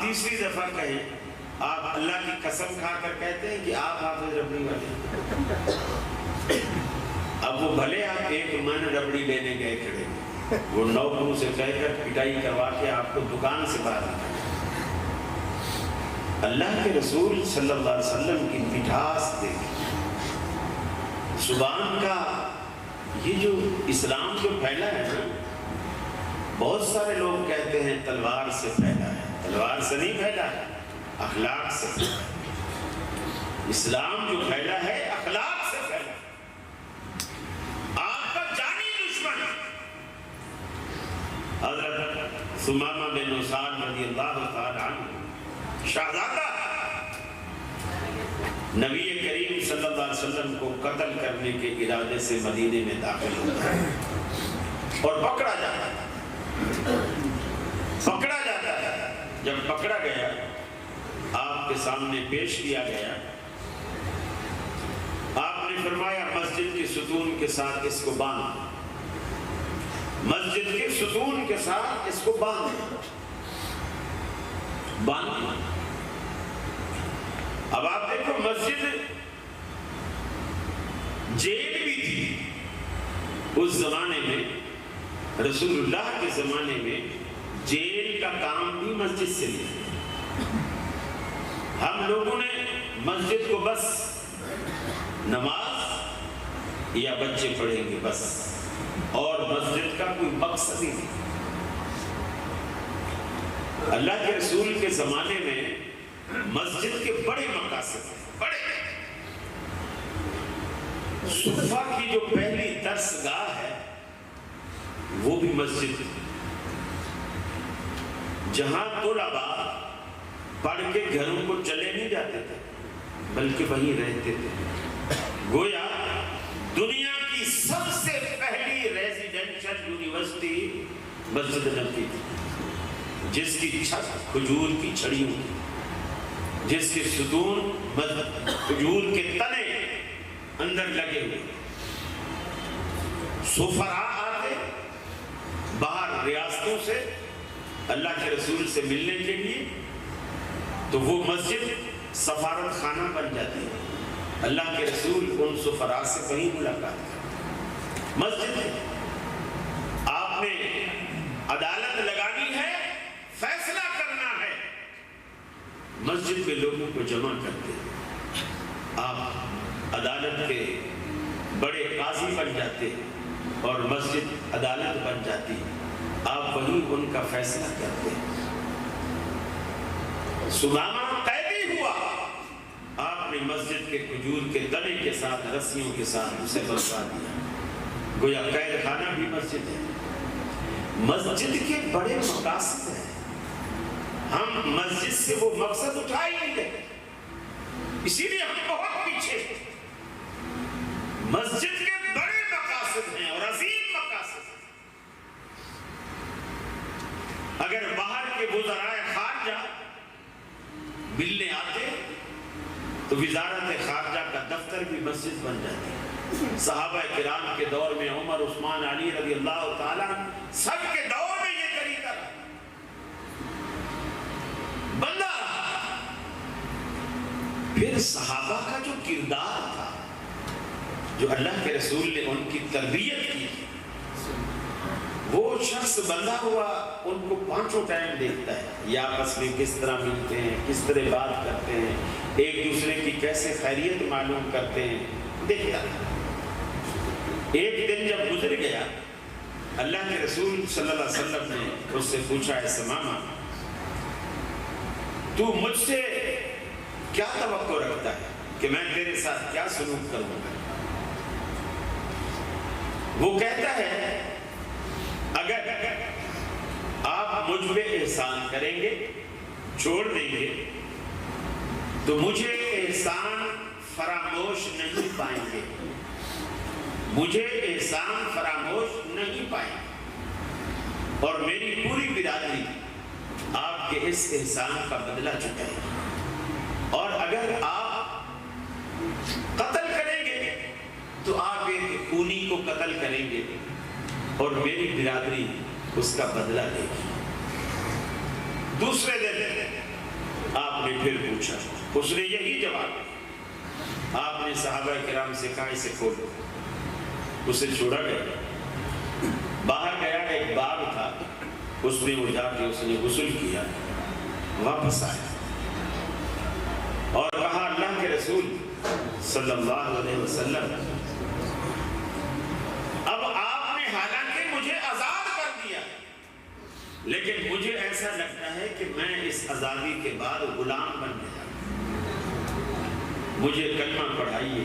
تیسری دفعہ کہیں، آپ اللہ کی قسم کھا کر کہتے ہیں کہ آپ حافظ ربڑی والے. اب وہ بھلے آپ 1 من ربڑی لینے گئے کھڑے، وہ نوکروں سے کہہ کر پٹائی کروا کے آپ کو دکان سے باہر نکالے. اللہ کے رسول صلی اللہ علیہ وسلم کی مٹھاس دیکھیں. زبان کا یہ جو اسلام جو پھیلا ہے نا، بہت سارے لوگ کہتے ہیں تلوار سے پھیلا ہے. تلوار سے نہیں پھیلا ہے، اخلاق سے پھیلا ہے. اسلام جو پھیلا ہے اخلاق سے پھیلا ہے. آپ کا جانی دشمن حضرت ثمامہ بن اسال رضی اللہ تعالی عنہ شہزادہ نبی کریم صلی اللہ علیہ وسلم کو قتل کرنے کے ارادے سے مدینے میں داخل ہوتا ہے اور پکڑا جاتا ہے. جب پکڑا گیا، آپ کے سامنے پیش کیا گیا، آپ نے فرمایا مسجد کے ستون کے ساتھ اس کو باندھ. مسجد کے ستون کے ساتھ اس کو باندھ. اب آپ دیکھو، مسجد جیل بھی تھی اس زمانے میں. رسول اللہ کے زمانے میں جیل کا کام بھی مسجد سے لیا. ہم لوگوں نے مسجد کو بس نماز یا بچے پڑھیں گے بس، اور مسجد کا کوئی مقصد ہی نہیں. اللہ کے رسول کے زمانے میں مسجد کے بڑے مقاصد ہیں. بڑے صفہ کی جو پہلی درس گاہ ہے وہ بھی مسجد، جہاں طلباء پڑھ کے گھروں کو چلے نہیں جاتے تھے بلکہ وہیں رہتے تھے. گویا دنیا کی سب سے پہلی ریزیڈینشل یونیورسٹی مسجد نبوی تھی، جس کی چھت کھجور کی چھڑیوں کی، جس کے ستون کھجور کے تنے اندر لگے ہوئے. سفراء آتے باہر ریاستوں سے اللہ کے رسول سے ملنے کے لیے، تو وہ مسجد سفارت خانہ بن جاتی ہے. اللہ کے رسول ان سفراء سے کہیں ملاقات کرتے. مسجد ہے، آپ نے عدالت لگانی ہے، فیصلہ کرنا ہے، مسجد میں لوگوں کو جمع کرتے ہیں. آپ عدالت کے بڑے قاضی بن جاتے ہیں اور مسجد عدالت بن جاتی ہے. آپ وہیں ان کا فیصلہ کرتے ہیں. ثمامہ قیدی ہوا، آپ نے مسجد کے کھجور کے تنے کے ساتھ رسیوں کے ساتھ اسے بسا دیا. گویا قید خانہ بھی مسجد ہے. مسجد کے بڑے مقاصد ہیں، ہم مسجد سے وہ مقصد اٹھا ہی نہیں دیتے، اسی لیے ہم بہت پیچھے. مسجد کے بڑے مقاصد ہیں اور عظیم مقاصد ہیں. اگر باہر کے وزرائے خارجہ ملنے آتے تو وزارت خارجہ کا دفتر بھی مسجد بن جاتی. صحابہ کرام کے دور میں، عمر، عثمان، علی رضی اللہ تعالیٰ سب کے دور میں یہ طریقہ بندہ رہا. پھر صحابہ کا جو کردار تھا، جو اللہ کے رسول نے ان کی تربیت کی، وہ شخص بندہ ہوا ان کو 5 ٹائم دیکھتا ہے. یا آپس میں کس طرح ملتے ہیں، کس طرح بات کرتے ہیں، ایک دوسرے کی کیسے خیریت معلوم کرتے ہیں، دیکھتا ہے. ایک دن جب گزر گیا، اللہ کے رسول صلی اللہ علیہ وسلم نے اس سے پوچھا، اے ثمامہ، تو مجھ سے کیا توقع رکھتا ہے کہ میں تیرے ساتھ کیا سلوک کروں گا؟ وہ کہتا ہے، اگر آپ مجھ پہ احسان کریں گے، چھوڑ دیں گے، تو مجھے احسان فراموش نہیں پائیں گے. مجھے احسان فراموش نہیں پائیں گے، اور میری پوری برادری آپ کے اس احسان کا بدلہ چکائے. اور اگر آپ قتل کریں گے تو آپ ایک خونی کو قتل کریں گے اور میری برادری اس کا بدلہ لے گی. دوسرے دن آپ نے پھر پوچھا، اس نے یہی جواب دیا۔ آپ نے صحابہ کرام سے کہا اسے کھولو، اسے چھوڑا گیا۔ باہر گیا، ایک باغ تھا، اس میں وہ جا کے اس نے غسل کیا، واپس آیا اور کہا اللہ کے رسول صلی اللہ علیہ وسلم اب آپ نے حالانکہ مجھے آزاد کر دیا، لیکن مجھے ایسا لگتا ہے کہ میں اس آزادی کے بعد غلام بن گیا، مجھے کلمہ پڑھائیے،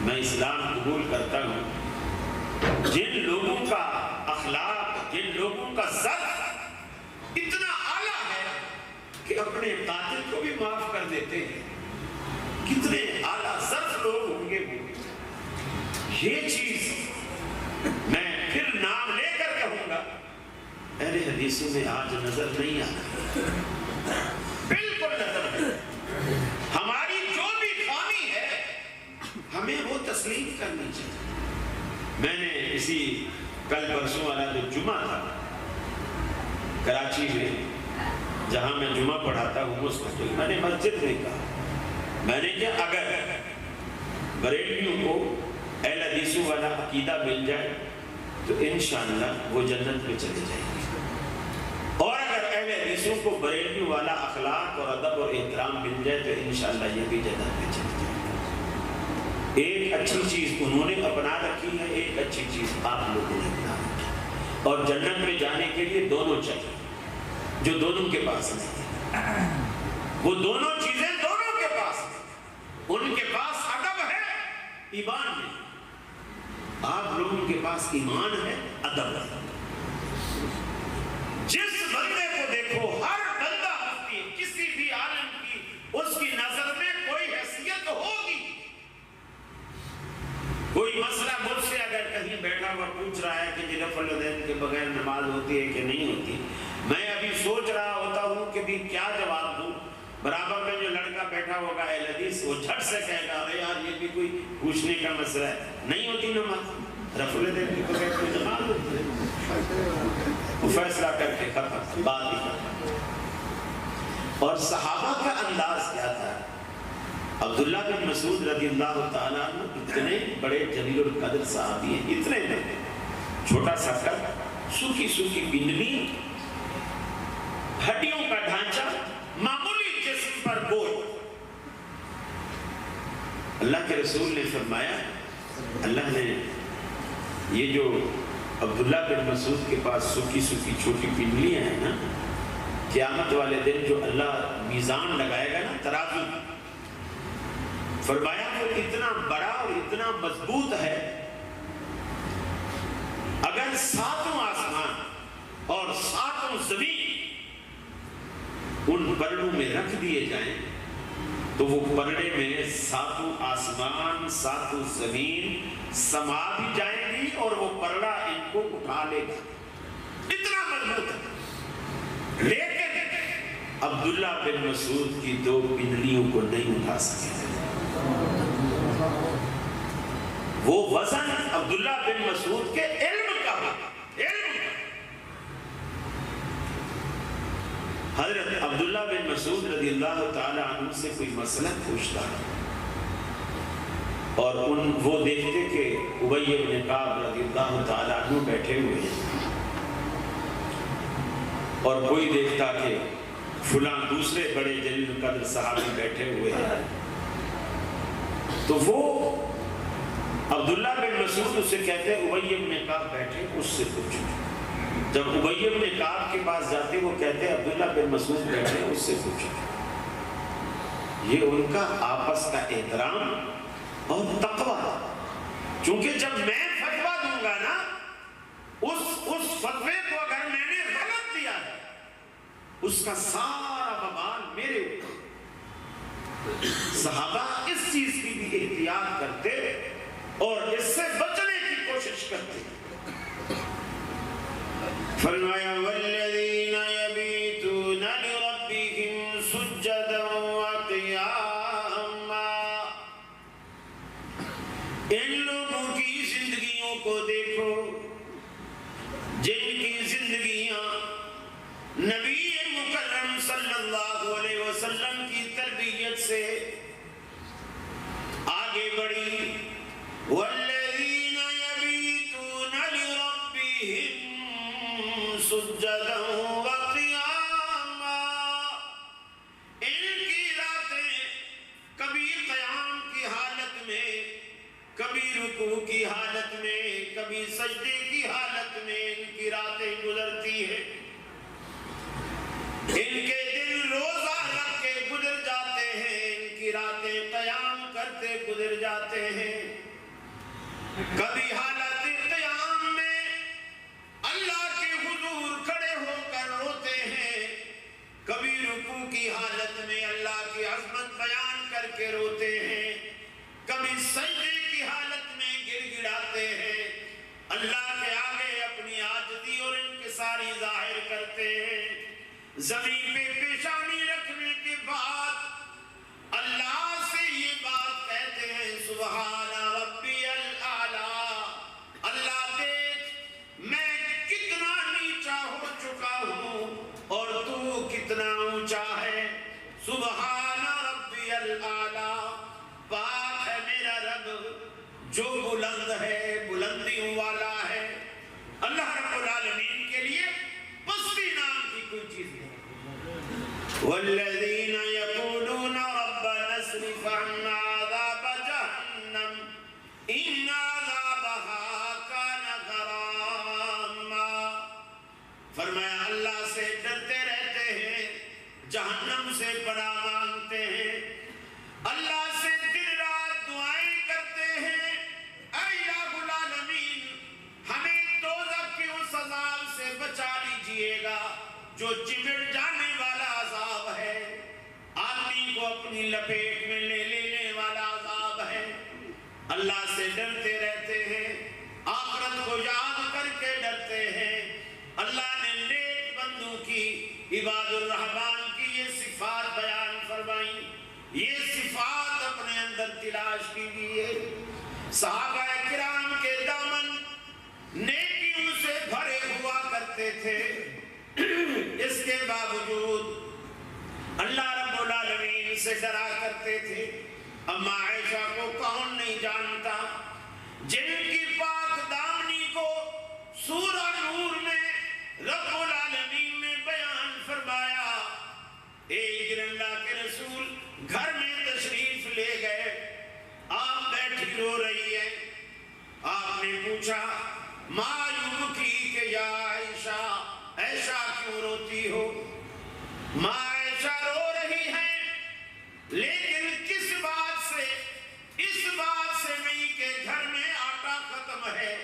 میں اسلام قبول کرتا ہوں۔ جن لوگوں کا اخلاق، جن لوگوں کا ظرف اتنا اعلیٰ ہے کہ اپنے قاتل کو بھی معاف کر دیتے ہیں، کتنے اعلیٰ ظرف لوگ ہوں گے وہ۔ یہ چیز میں پھر نام لے کر کہوں گا، اہل حدیثوں میں آج نظر نہیں آتا، بالکل نظر نہیں۔ ہماری جو بھی خامی ہے ہمیں وہ تسلیم کرنی چاہیے۔ میں نے اسی کل پرسوں والا جو جمعہ تھا کراچی میں، جہاں میں جمعہ پڑھاتا ہوں مستقل، میں نے مسجد میں کہا، میں نے کہا اگر بریلویوں کو اہل حدیثوں والا عقیدہ مل جائے تو انشاءاللہ وہ جنت میں چلے جائیں گے، اور اگر اہل حدیثوں کو بریلویوں والا اخلاق اور ادب اور احترام مل جائے تو انشاءاللہ یہ بھی جنت میں چلے جائیں گے۔ ایک اچھی چیز انہوں نے اپنا رکھی ہے، ایک اچھی چیز آپ لوگوں نے اپنا رکھی ہے، اور جنت میں جانے کے لیے دونوں چاہیے، جو دونوں کے پاس نہیں ہے، وہ دونوں چیزیں دونوں کے پاس ہیں۔ ان کے پاس ادب ہے، ایمان ہے، آپ لوگوں کے پاس ایمان ہے، ادب ہے۔ جس بندے کو دیکھو، ہر بندہ مفتی، کسی بھی عالم کی اس کی نظر میں کوئی حیثیت ہوگی۔ کوئی مسئلہ مجھ سے اگر کہیں بیٹھا ہوا پوچھ رہا ہے کہ رفع الیدین کے بغیر نماز ہوتی ہے کہ نہیں ہوتی، میں ابھی سوچ رہا ہوتا ہوں کہ بھی کیا جواب دوں، برابر میں جو لڑکا بیٹھا ہوگا اہل حدیث، وہ جھٹ سے کہے گا ارے یار یہ بھی کوئی پوچھنے کا مسئلہ ہے، نہیں ہوتی نماز، رفع الیدین کے بغیر کوئی نماز ہوتی ہے، وہ فیصلہ کر کے ختم، بات ہی ختم۔ اور صحابہ کا انداز کیا تھا؟ عبداللہ بن مسعود رضی اللہ تعالیٰ عنہ اتنے بڑے جلیل القدر صحابی ہیں، اتنے بڑے، چھوٹا سا قد، سوکھی سوکھی بندنی، ہڈیوں کا ڈھانچہ، معمولی جسم پر بوجھ۔ اللہ کے رسول نے فرمایا، اللہ نے یہ جو عبداللہ بن مسعود کے پاس سوکھی سوکھی چھوٹی پنڈلیاں ہیں نا، قیامت والے دن جو اللہ میزان لگائے گا نا، ترازو، فرمایا وہ اتنا بڑا اور اتنا مضبوط ہے، اگر ساتوں آسمان اور ساتوں زمین ان پرڑوں میں رکھ دیے جائیں تو وہ پرڑے میں ساتوں آسمان ساتوں زمین سما بھی جائیں گی اور وہ پرڑا ان کو اٹھا لے گا، اتنا مضبوط ہے۔ لیکن عبداللہ بن مسعود کی دو پنڈلیوں کو نہیں اٹھا سکے۔ وہ وزن عبداللہ بن مسعود کے علم کا ہے، علم کا۔ حضرت عبداللہ بن مسعود رضی اللہ تعالی عنہ سے کوئی مسئلہ پوچھتا ہے اور وہ دیکھتے کہ ابی بن کعب رضی اللہ تعالی عنہ بیٹھے ہوئے ہیں، اور کوئی دیکھتا کہ فلاں دوسرے بڑے جلیل القدر صحابی بیٹھے ہوئے ہیں، تو وہ عبداللہ بن مسعود اسے کہتے ہیں ابی بن کعب بیٹھے، اس سے پوچھو۔ جب ابی بن کعب کے پاس جاتے وہ کہتے ہیں عبداللہ بن مسعود بیٹھے، اس سے پوچھو۔ یہ ان کا آپس کا احترام اور تقویٰ، چونکہ جب میں فتویٰ دوں گا نا، اس فتوے کو اگر میں نے غلط دیا ہے اس کا سارا وبال میرے اوپر۔ صحابہ اس چیز کی بھی احتیاط کرتے اور اس سے بچنے کی کوشش کرتے۔ فرمایا والذین یبیتون لربہم سجدا وقیاما، ان لوگوں کی زندگیوں کو دیکھو جن کی زندگیاں نبی مکرم صلی اللہ علیہ وسلم سے آگے بڑھی والذین یبیتون لربہم سجدا وقیاما، ان کی راتیں کبھی قیام کی حالت میں، کبھی رکوع کی حالت میں، کبھی سجدے کی حالت میں ان کی راتیں گزرتی ہیں۔ ان کے دن روزہ رکھ کے گزر جاتے ہیں، ان کی راتیں قیام کرتے گزر جاتے ہیں۔ کبھی حالت قیام میں اللہ کے حضور کھڑے ہو کر روتے ہیں، کبھی رکوع کی حالت میں اللہ کی عظمت بیان کر کے روتے ہیں، کبھی سجدے کی حالت میں گر گڑاتے ہیں، اللہ کے آگے اپنی عاجزی اور انکساری ظاہر کرتے ہیں۔ زمین پہ پیشانی رکھنے کے بعد اللہ سے یہ بات کہتے ہیں سبحان ربی الاعلیٰ، اللہ دیکھ میں کتنا نیچا ہو چکا ہوں اور تو کتنا اونچا ہے۔ سبحان ربی الاعلیٰ، پاک ہے میرا رب جو بلند ہے، بلندیوں والا ہے۔ اللہ رب العالمین کے لیے پستی نام کی کوئی چیز نہیں۔ والذین یقولون ربنا اصرف عنا عذاب جہنم ان عذابها کان غراما، فرمایا اللہ سے ڈرتے رہتے ہیں، جہنم سے پناہ مانگتے ہیں، اللہ سے دن رات دعائیں کرتے ہیں، اے الہ العالمین ہمیں دوزخ کی اس عذاب سے بچا لیجئے گا جو چمٹ جانے والا عذاب ہے، آدمی کو اپنی لپیٹ میں لے لینے والا عذاب ہے۔ اللہ سے ڈرتے رہتے ہیں، آخرت کو یاد کر کے ڈرتے ہیں۔ اللہ نے نیک بندوں کی، عباد الرحمن کی یہ صفات بیان فرمائی، یہ صفات اپنے اندر تلاش کیجیے۔ صحابہ کرام کے دامن نیکیوں سے بھرے ہوا کرتے تھے، اس کے باوجود اللہ رب العالمین سے ڈرا کرتے تھے۔ اما عائشہ کو کون نہیں جانتا جن کی پاک دامنی کو سورہ نور میں رب العالمین نے بیان فرمایا۔ ایک دن اللہ کے رسول گھر میں تشریف لے گئے، آپ بیٹھی رو رہی ہے، آپ نے پوچھا ما یبکی کہ یا عائشہ، عائشہ کیوں روتی ہو؟ ماں عائشہ رو رہی ہے لیکن کس بات سے؟ اس بات سے نہیں کہ گھر میں آٹا ختم ہے،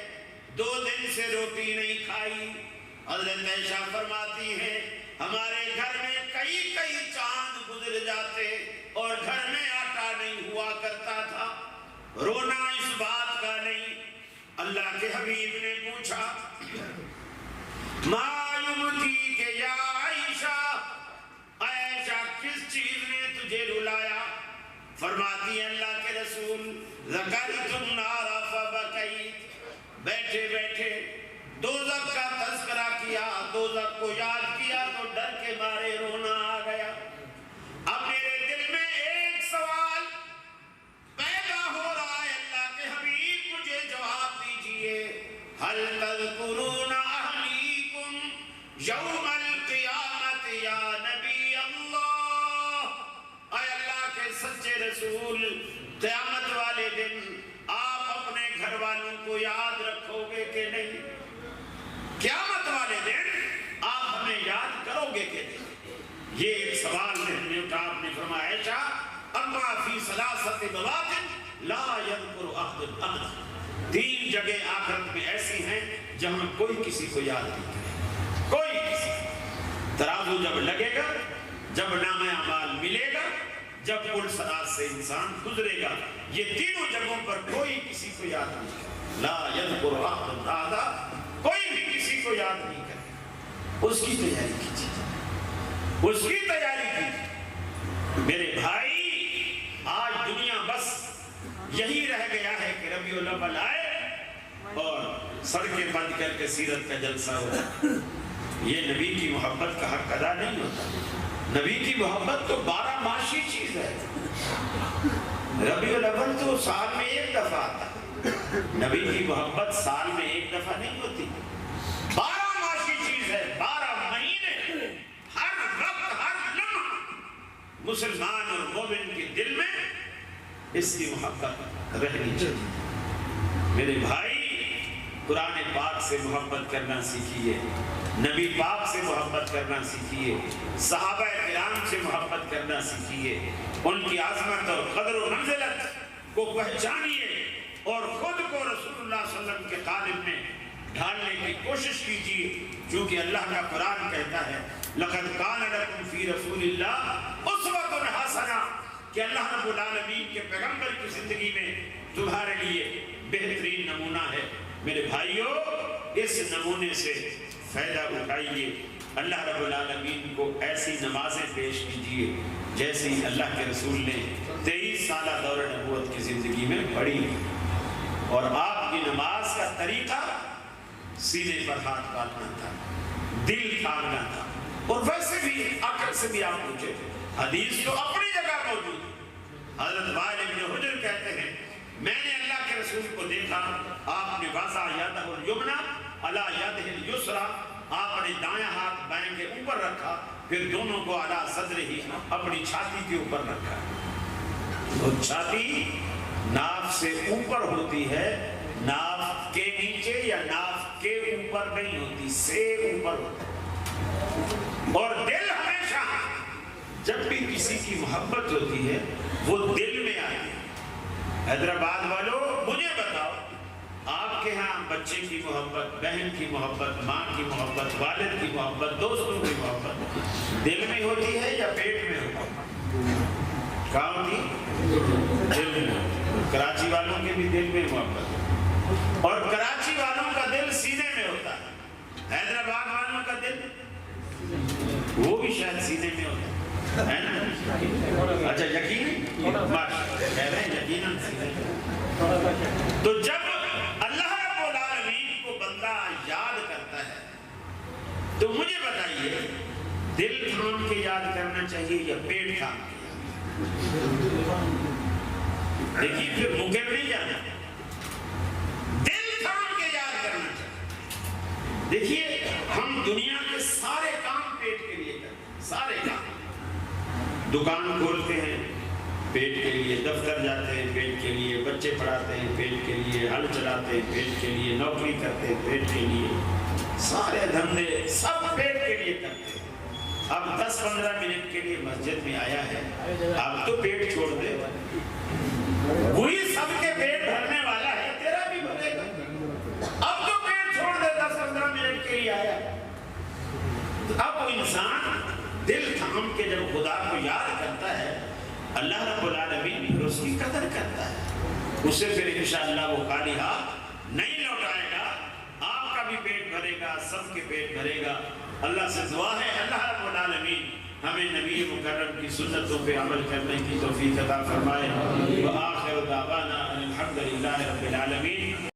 2 دن سے روٹی نہیں کھائی۔ حضرت عائشہ فرماتی ہیں ہمارے گھر میں کئی چاند گزر جاتے اور گھر میں آٹا نہیں ہوا کرتا تھا، رونا اس بات کا نہیں۔ اللہ کے حبیب نے پوچھا ما یبکی کہ یا عائشہ، عائشہ کس چیز نے تجھے رلایا؟ فرماتی ہے اللہ کے رسول ذکرت النار فبکیت، بیٹھے بیٹھے دوزخ کا تذکرہ کیا، دوزخ کو یاد کیا تو ڈر کے مارے رونا آ گیا۔ اب میرے دل میں ایک سوال پیدا ہو رہا ہے، اللہ کے حبیب مجھے جواب دیجئے، هل تذکرون اہلیکم یوم القیامت یا نبی اللہ؟ اے اللہ کے سچے رسول، قیامت والے دن آپ اپنے گھر والوں کو یاد رکھو گے کہ نہیں؟ قیامت والے دن آپ ہمیں یاد کرو گے کہ نہیں؟ یہ ایک سوال نے اٹھا، آپ نے فرمایا عائشہ اما فی ثلاثت مواطن لا یذکر احد احد، 3 جگہ آخرت میں ایسی ہیں جہاں کوئی کسی کو یاد نہیں کرے، کوئی کسی۔ ترازو جب لگے گا، جب نام اعمال ملے گا، جب پل صراط سے انسان گزرے گا، یہ تینوں جگہوں پر کوئی کسی کو یاد نہیں کرے، لا یذکر احد احد، کوئی بھی کسی کو یاد نہیں کرے۔ اس کی تیاری کیجیے، اس کی تیاری کیجیے میرے بھائی۔ آج دنیا بس یہی رہ گیا ہے کہ ربیع الاول آئے اور سڑکیں بند کر کے سیرت کا جلسہ ہو، یہ نبی کی محبت کا حق ادا نہیں ہوتا۔ نبی کی محبت تو 12 معاشی چیز ہے، ربیع الاول تو سال میں ایک دفعہ آتا ہے، نبی کی محبت سال میں ایک دفعہ نہیں ہوتی، 12 ماہ کی چیز ہے، 12 مہینے، ہر وقت ہر لمحہ مسلمان اور مومن کے دل میں اس کی محبت رہنی چاہیے۔ میرے بھائی، قرآن پاک سے محبت کرنا سیکھیے، نبی پاک سے محبت کرنا سیکھیے، صحابہ کرام سے محبت کرنا سیکھیے، ان کی عظمت اور قدر و منزلت کو پہچانیے اور خود کو رسول اللہ صلی اللہ علیہ وسلم کے قالب میں ڈھالنے کی کوشش کیجیے، چونکہ اللہ کا قرآن کہتا ہے لَقَدْ كَانَ لَكُمْ فِي رَسُولِ اللَّهِ أُسْوَةٌ حَسَنَةٌ کہ اللہ رب العالمین کے پیغمبر کی زندگی میں تمہارے لیے بہترین نمونہ ہے۔ میرے بھائیوں، اس نمونے سے فائدہ اٹھائیے، اللہ رب العالمین کو ایسی نمازیں پیش کیجیے جیسی اللہ کے رسول نے 23 سالہ دور نبوت کی زندگی میں پڑھی، اور آپ کی نماز کا طریقہ سینے پر ہاتھ باندھنا تھا، دل تھامنا تھا، اور ویسے بھی عقل سے بھی آپ پوچھے، حدیث تو اپنی جگہ موجود ہے۔ حضرت وائل بن حجر کہتے ہیں میں نے اللہ کے رسول کو دیکھا، آپ نے وضع یدہ الیمنی علی یدہ الیسری، آپ نے دایاں ہاتھ بائیں کے اوپر رکھا، پھر دونوں کو علی صدرہ اپنی چھاتی کے اوپر رکھا۔ وہ چھاتی ناف سے اوپر ہوتی ہے، ناف کے نیچے یا ناف کے اوپر نہیں ہوتی، سے اوپر ہوتا ہے۔ اور دل ہمیشہ جب بھی کسی کی محبت ہوتی ہے وہ دل میں آتی ہے۔ حیدرآباد والوں، مجھے بتاؤ، آپ کے ہاں بچے کی محبت، بہن کی محبت، ماں کی محبت، والد کی محبت، دوستوں کی محبت دل میں ہوتی ہے یا پیٹ میں ہوتی ہے؟ کہاں ہوتی؟ دل میں۔ کراچی والوں کے بھی دل میں محبت ہے، اور کراچی والوں کا دل سینے میں ہوتا ہے، حیدرآباد والوں کا دل وہ بھی شاید سینے میں ہوتا ہے۔ اچھا، یقین کہہ رہے ہیں یقیناً۔ تو جب اللہ رب العالمین کو بندہ یاد کرتا ہے تو مجھے بتائیے دل تھام کے یاد کرنا چاہیے یا پیٹ تھام کے؟ دیکھیے پھر مکر نہیں جانا، دل تھام کے یاد کرنا چاہیے۔ دیکھیے ہم دنیا کے سارے کام پیٹ کے لیے کرتے ہیں، سارے کام، دکان کھولتے ہیں پیٹ کے لیے، دفتر جاتے ہیں پیٹ کے لیے، بچے پڑھاتے ہیں پیٹ کے لیے، ہل چلاتے ہیں پیٹ کے لیے، نوکری کرتے ہیں پیٹ کے لیے، سارے دھندے سب پیٹ کے لیے کرتے ہیں۔ اب 10-15 منٹ کے لیے مسجد میں آیا ہے، اب تو پیٹ چھوڑ دے، وہی سب کے پیٹ بھرنے والا ہے، تیرا بھی بھرے گا۔ اب تو پیٹ چھوڑ دے، 10-15 منٹ کے لیے آیا۔ اب وہ انسان دل تھام کے جب خدا کو یاد کرتا ہے، اللہ رب العالمین پھر اس کی قدر کرتا ہے، اسے پھر انشاءاللہ وہ خالی ہاتھ نہیں لوٹائے گا، آپ کا بھی پیٹ بھرے گا، سب کے پیٹ بھرے گا۔ اللہ سے دعا ہے اللہ رب العالمین ہمیں نبی مکرم کی سنتوں پہ عمل کرنے کی توفیق عطا فرمائے۔ وآخر دعوانا الحمدللہ رب العالمین۔